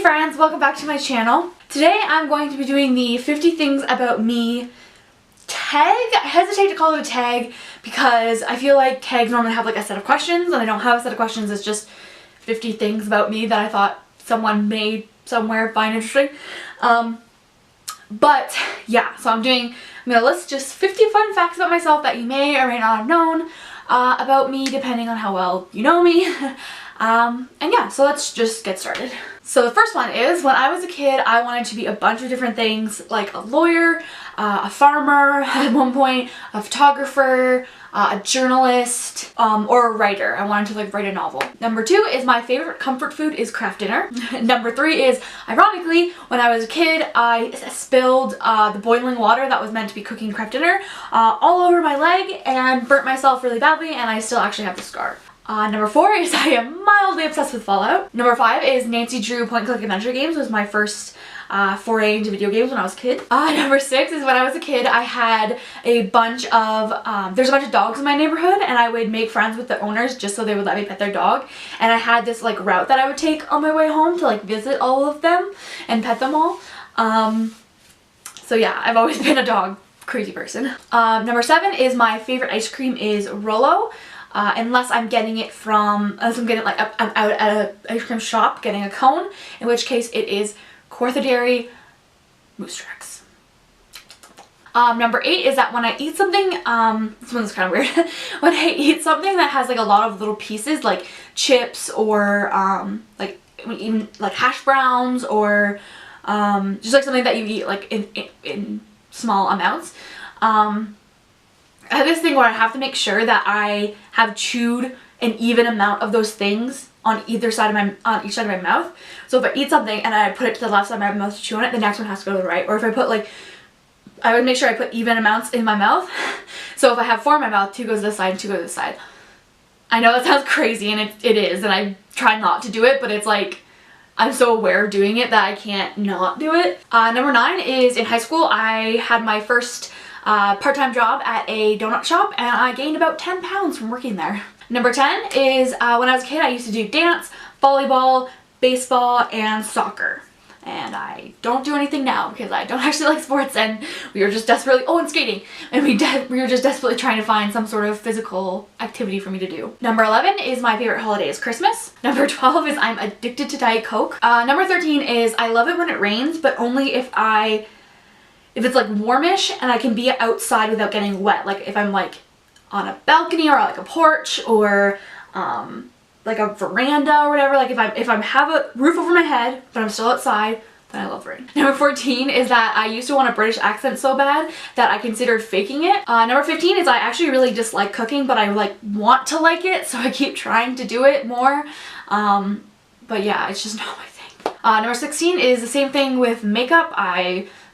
friends, welcome back to my channel. Today I'm going to be doing the 50 things about me tag. I hesitate to call it a tag because I feel like tags normally have like a set of questions, and I don't have a set of questions. It's just 50 things about me that I thought someone may somewhere find interesting. But yeah, so I'm gonna list just 50 fun facts about myself that you may or may not have known about me, depending on how well you know me. And yeah, so let's just get started. So the first one is, when I was a kid, I wanted to be a bunch of different things, like a lawyer, a farmer at one point, a photographer, a journalist, or a writer. I wanted to like write a novel. Number 2 is my favorite comfort food is Kraft Dinner. Number 3 is, ironically, when I was a kid, I spilled the boiling water that was meant to be cooking Kraft Dinner all over my leg and burnt myself really badly, and I still actually have the scar. Number 4 is I am mildly obsessed with Fallout. Number 5 is Nancy Drew point-and-click adventure games. Was my first foray into video games when I was a kid. Number 6 is, when I was a kid, I had a bunch of, there's a bunch of dogs in my neighborhood, and I would make friends with the owners just so they would let me pet their dog. And I had this like route that I would take on my way home to like visit all of them and pet them all. So yeah, I've always been a dog crazy person. Number 7 is my favorite ice cream is Rolo. Unless I'm getting it from, unless I'm getting I'm out at an ice cream shop getting a cone, in which case it is Kawartha Dairy Moose Tracks. Number 8 is that when I eat something, this one's kind of weird, when I eat something that has like a lot of little pieces, like chips or like even like hash browns, or just like something that you eat like in small amounts, I have this thing where I have to make sure that I have chewed an even amount of those things on each side of my mouth. So if I eat something and I put it to the left side of my mouth to chew on it, the next one has to go to the right. Or if I put like, I would make sure I put even amounts in my mouth. So if I have 4 in my mouth, 2 goes to this side and 2 goes to this side. I know that sounds crazy, and it is, and I try not to do it, but it's like, I'm so aware of doing it that I can't not do it. Number 9 is, in high school I had my first part-time job at a donut shop, and I gained about 10 pounds from working there. Number 10 is, when I was a kid, I used to do dance, volleyball, baseball, and soccer. And I don't do anything now because I don't actually like sports, and we were just desperately, and skating, and we were just desperately trying to find some sort of physical activity for me to do. Number 11 is, my favorite holiday is Christmas. Number 12 is, I'm addicted to Diet Coke. Number 13 is, I love it when it rains, but only if it's like warmish and I can be outside without getting wet. Like if I'm like on a balcony or like a porch or like a veranda or whatever. Like if I have a roof over my head but I'm still outside, then I love rain. Number 14 is that I used to want a British accent so bad that I considered faking it. Number 15 is, I actually really dislike cooking, but I like want to like it, so I keep trying to do it more. But yeah, it's just not my thing. Number 16 is the same thing with makeup.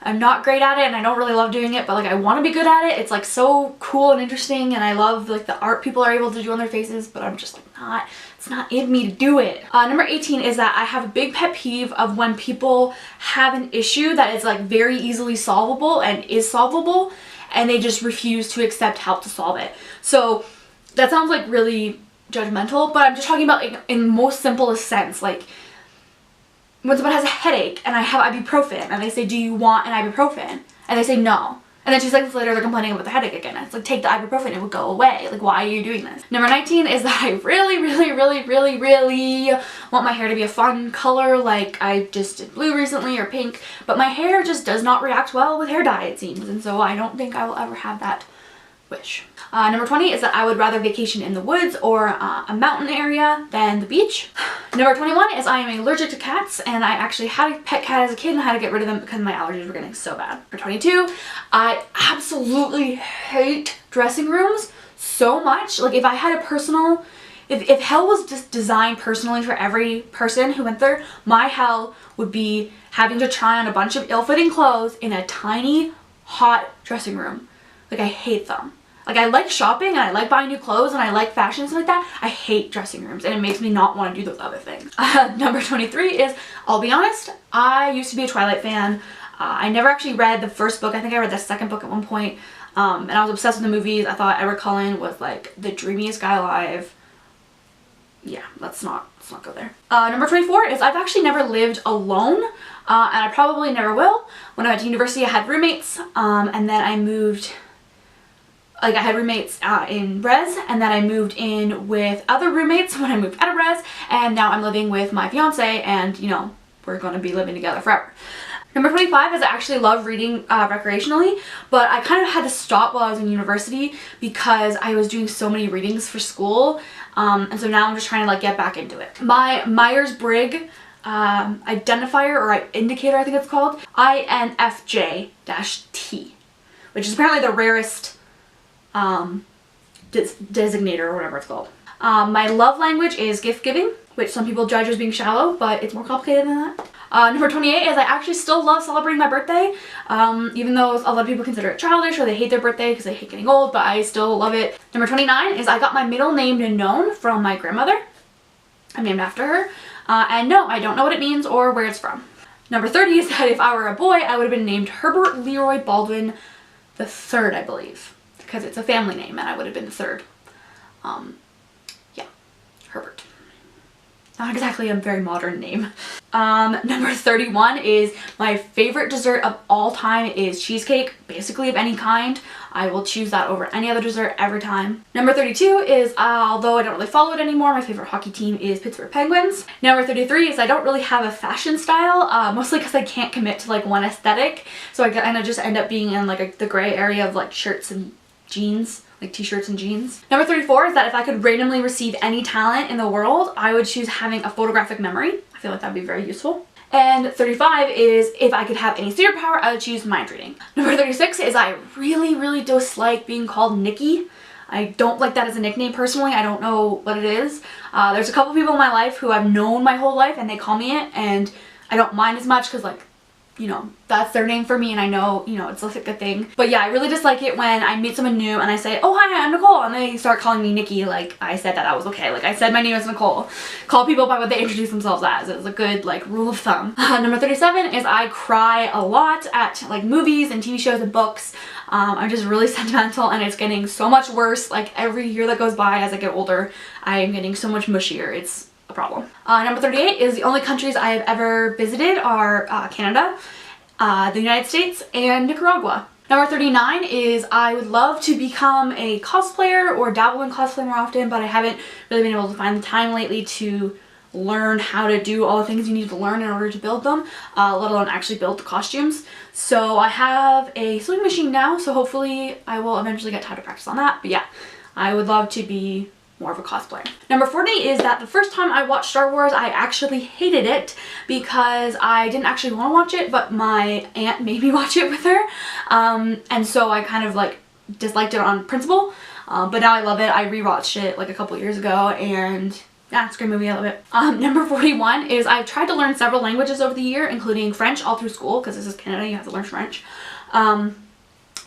I'm not great at it, and I don't really love doing it, but like I want to be good at it. It's like so cool and interesting, and I love like the art people are able to do on their faces, but I'm just like it's not in me to do it. Number 18 is that I have a big pet peeve of when people have an issue that is like very easily solvable and is solvable, and they just refuse to accept help to solve it. So that sounds like really judgmental, but I'm just talking about like, in most simplest sense, like when someone has a headache and I have ibuprofen and they say, do you want an ibuprofen? And they say no. And then 2 seconds later they're complaining about the headache again. It's like, take the ibuprofen, it would go away. Like, why are you doing this? Number 19 is that I really want my hair to be a fun color. Like I just did blue recently, or pink, but my hair just does not react well with hair dye, it seems. And so I don't think I will ever have that wish. Number 20 is that I would rather vacation in the woods or a mountain area than the beach. Number 21 is, I am allergic to cats, and I actually had a pet cat as a kid and had to get rid of them because my allergies were getting so bad. Number 22, I absolutely hate dressing rooms so much. Like if I had a personal, if hell was just designed personally for every person who went there, my hell would be having to try on a bunch of ill-fitting clothes in a tiny, hot dressing room. Like I hate them. Like I like shopping and I like buying new clothes and I like fashion and stuff like that. I hate dressing rooms, and it makes me not want to do those other things. Number 23 is, I'll be honest, I used to be a Twilight fan. I never actually read the first book. I think I read the second book at one point. And I was obsessed with the movies. I thought Edward Cullen was like the dreamiest guy alive. yeah, let's not go there. Number 24 is I've actually never lived alone, and I probably never will. When I went to university, I had roommates, and then I moved, like I had roommates in res, and then I moved in with other roommates when I moved out of res, and now I'm living with my fiance, and you know, we're gonna be living together forever. Number 25 is I actually love reading recreationally, but I kind of had to stop while I was in university because I was doing so many readings for school, and so now I'm just trying to like get back into it. My Myers-Briggs identifier, or indicator I think it's called, INFJ-T, which is apparently the rarest designator or whatever it's called. My love language is gift giving, which some people judge as being shallow, but it's more complicated than that. Number 28 is I actually still love celebrating my birthday, even though a lot of people consider it childish or they hate their birthday because they hate getting old, but I still love it. Number 29 is I got my middle name known from my grandmother. I'm named after her. And no, I don't know what it means or where it's from. Number 30 is that if I were a boy, I would have been named Herbert Leroy Baldwin III, I believe, because it's a family name and I would have been the third. Yeah, Herbert. Not exactly a very modern name. Number 31 is my favorite dessert of all time is cheesecake, basically of any kind. I will choose that over any other dessert every time. Number 32 is, although I don't really follow it anymore, my favorite hockey team is Pittsburgh Penguins. Number 33 is I don't really have a fashion style, mostly because I can't commit to like one aesthetic. So I kind of just end up being in like the gray area of like shirts and jeans. Like t-shirts and jeans. Number 34 is that if I could randomly receive any talent in the world, I would choose having a photographic memory. I feel like that'd be very useful. And 35 is if I could have any superpower, I would choose mind reading. Number 36 is I really dislike being called Nikki. I don't like that as a nickname personally. I don't know what it is. There's a couple people in my life who I've known my whole life and they call me it, and I don't mind as much because like, you know, that's their name for me and I know, you know, it's like a thing. But yeah, I really dislike it when I meet someone new and I say, oh hi, I'm Nicole, and they start calling me Nikki like I said that was okay. Like I said my name is Nicole. Call people by what they introduce themselves as. It's a good like rule of thumb. Number 37 is I cry a lot at like movies and TV shows and books. I'm just really sentimental and it's getting so much worse. Like every year that goes by as I get older, I am getting so much mushier. It's a problem. Number 38 is the only countries I have ever visited are Canada, the United States, and Nicaragua. Number 39 is I would love to become a cosplayer or dabble in cosplay more often, but I haven't really been able to find the time lately to learn how to do all the things you need to learn in order to build them, let alone actually build the costumes. So I have a sewing machine now, so hopefully I will eventually get time to practice on that. But yeah, I would love to be more of a cosplayer. Number 40 is that the first time I watched Star Wars, I actually hated it because I didn't actually want to watch it, but my aunt made me watch it with her. And so I kind of like disliked it on principle, but now I love it. I rewatched it like a couple years ago and yeah, it's a great movie, I love it. Number 41 is I've tried to learn several languages over the year, including French all through school, because this is Canada, you have to learn French.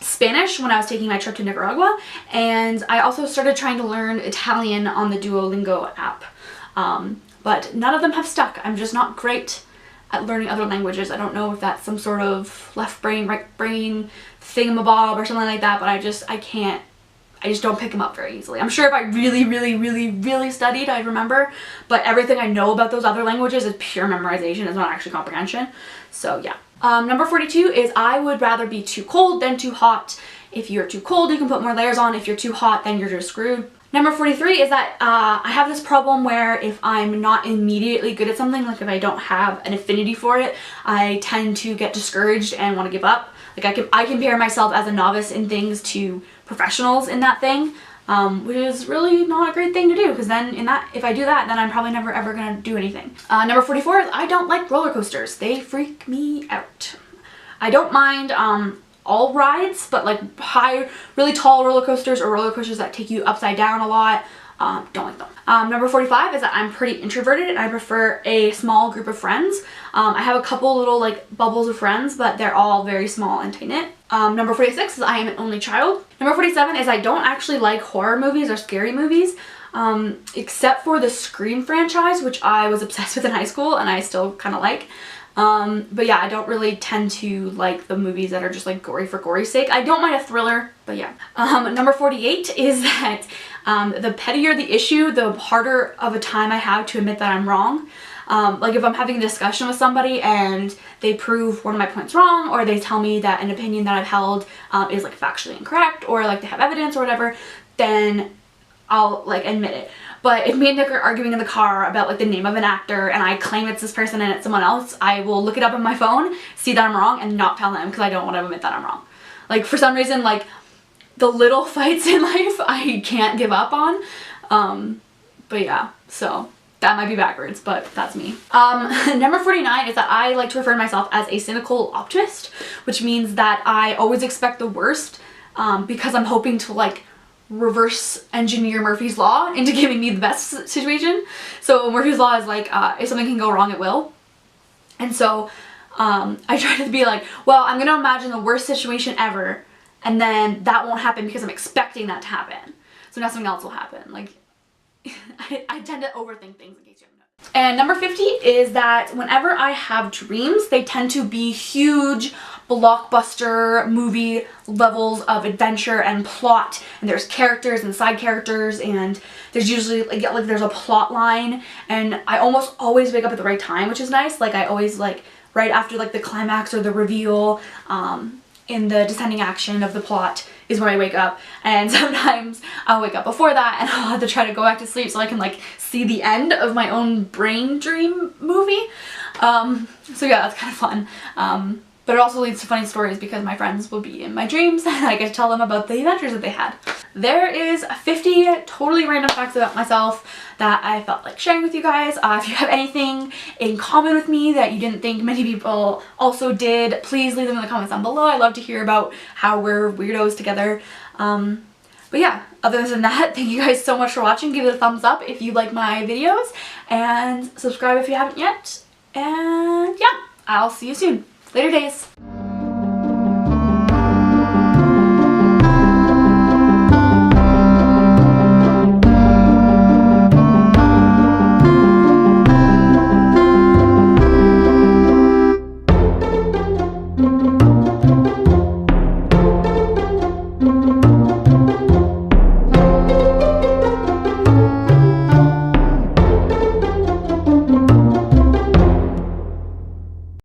Spanish when I was taking my trip to Nicaragua, and I also started trying to learn Italian on the Duolingo app, but none of them have stuck. I'm just not great at learning other languages. I don't know if that's some sort of left brain, right brain thingamabob or something like that, but I just don't pick them up very easily. I'm sure if I really studied, I'd remember, but everything I know about those other languages is pure memorization. It's not actually comprehension. So yeah. Number 42 is I would rather be too cold than too hot. If you're too cold, you can put more layers on. If you're too hot, then you're just screwed. Number 43 is that I have this problem where if I'm not immediately good at something, like if I don't have an affinity for it, I tend to get discouraged and want to give up. Like I compare myself as a novice in things to professionals in that thing, which is really not a great thing to do, because then if I do that, then I'm probably never ever gonna do anything. Number 44 is I don't like roller coasters. They freak me out. I don't mind all rides, but like really tall roller coasters or roller coasters that take you upside down a lot, don't like them. Number 45 is that I'm pretty introverted and I prefer a small group of friends. I have a couple little like bubbles of friends, but they're all very small and tight-knit. Number 46 is I am an only child. Number 47 is I don't actually like horror movies or scary movies, except for the Scream franchise, which I was obsessed with in high school and I still kind of like. But yeah, I don't really tend to like the movies that are just like gory for gory's sake. I don't mind a thriller, but yeah. Number 48 is that the pettier the issue, the harder of a time I have to admit that I'm wrong. Like if I'm having a discussion with somebody and they prove one of my points wrong, or they tell me that an opinion that I've held is like factually incorrect, or like they have evidence or whatever, then I'll like admit it. But if me and Nick are arguing in the car about like the name of an actor and I claim it's this person and it's someone else, I will look it up on my phone, see that I'm wrong, and not tell him because I don't want to admit that I'm wrong. Like for some reason, like the little fights in life I can't give up on. But yeah, so that might be backwards, but that's me. Number 49 is that I like to refer to myself as a cynical optimist, which means that I always expect the worst because I'm hoping to like reverse engineer Murphy's Law into giving me the best situation. So Murphy's Law is like, if something can go wrong, it will. And so I try to be like, well, I'm gonna imagine the worst situation ever, and then that won't happen because I'm expecting that to happen. So now something else will happen. Like, I tend to overthink things in case you haven't noticed. And number 50 is that whenever I have dreams, they tend to be huge, blockbuster movie levels of adventure and plot, and there's characters and side characters, and there's usually like there's a plot line, and I almost always wake up at the right time, which is nice. Like I always like right after like the climax or the reveal in the descending action of the plot is when I wake up, and sometimes I'll wake up before that and I'll have to try to go back to sleep so I can like see the end of my own brain dream movie. So yeah, that's kind of fun. But it also leads to funny stories because my friends will be in my dreams and I get to tell them about the adventures that they had. There is 50 totally random facts about myself that I felt like sharing with you guys. If you have anything in common with me that you didn't think many people also did, please leave them in the comments down below. I love to hear about how we're weirdos together. But yeah, other than that, thank you guys so much for watching. Give it a thumbs up if you like my videos, and subscribe if you haven't yet. And yeah, I'll see you soon. Later days.